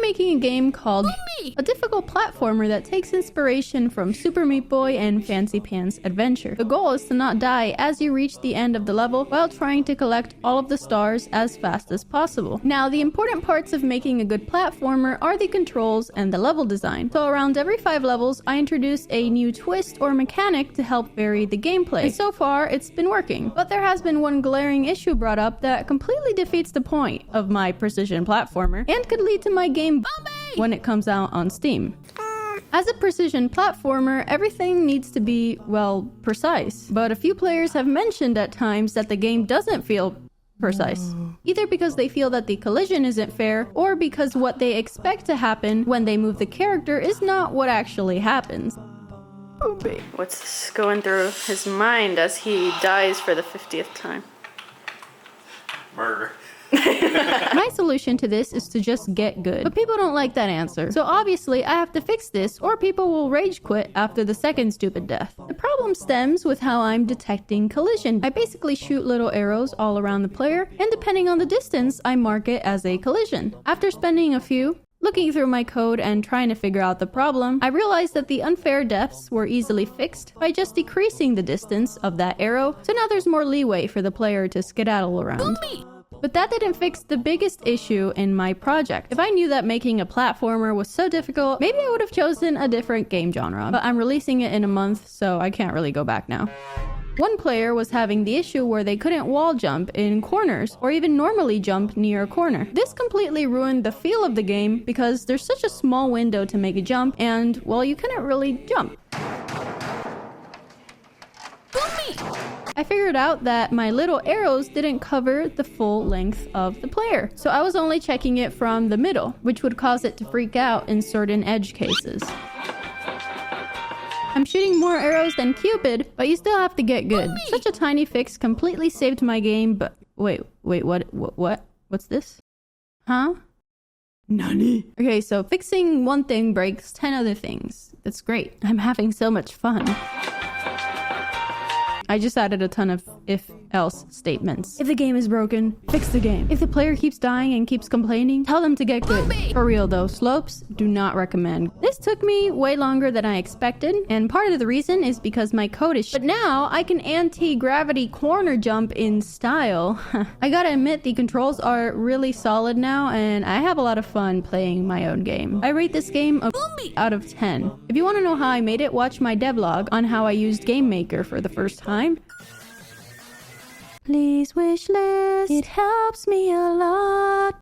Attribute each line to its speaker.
Speaker 1: making a game called BUMBI, a difficult platformer that takes inspiration from Super Meat Boy and Fancy Pants Adventure. The goal is to not die as you reach the end of the level while trying to collect all of the stars as fast as possible. Now, the important parts of making a good platformer are the controls and the level design. So around every 5 levels, I introduce a new twist or mechanic to help vary the gameplay. And so far, it's been working. But there has been one glaring issue brought up that completely defeats the point of my precision platformer and could lead to my game BUMBI when it comes out on Steam. As a precision platformer, everything needs to be, well, precise. But a few players have mentioned at times that the game doesn't feel precise. Either because they feel that the collision isn't fair, or because what they expect to happen when they move the character is not what actually happens. BUMBI. What's going through his mind as he dies for the 50th time?
Speaker 2: Murder.
Speaker 1: My solution to this is to just get good. But people don't like that answer. So obviously I have to fix this or people will rage quit after the second stupid death. The problem stems with how I'm detecting collision. I basically shoot little arrows all around the player, and depending on the distance, I mark it as a collision. After spending a few looking through my code and trying to figure out the problem, I realized that the unfair deaths were easily fixed by just decreasing the distance of that arrow, so now there's more leeway for the player to skedaddle around. BUMBI. But that didn't fix the biggest issue in my project. If I knew that making a platformer was so difficult, maybe I would have chosen a different game genre. But I'm releasing it in a month, so I can't really go back now. One player was having the issue where they couldn't wall jump in corners or even normally jump near a corner. This completely ruined the feel of the game because there's such a small window to make a jump and, well, you couldn't really jump. I figured out that my little arrows didn't cover the full length of the player, so I was only checking it from the middle, which would cause it to freak out in certain edge cases. I'm shooting more arrows than Cupid, but you still have to get good. Such a tiny fix completely saved my game, but wait, what's this? Huh? Nani? Okay, so fixing one thing breaks 10 other things. That's great. I'm having so much fun. I just added a ton of if-else statements. If the game is broken, fix the game. If the player keeps dying and keeps complaining, tell them to get good. For real though, slopes, do not recommend. This took me way longer than I expected, and part of the reason is because my code is But now, I can anti-gravity corner jump in style. I gotta admit, the controls are really solid now, and I have a lot of fun playing my own game. I rate this game a out of 10. If you want to know how I made it, watch my devlog on how I used Game Maker for the first time. Please wish list, it helps me a lot.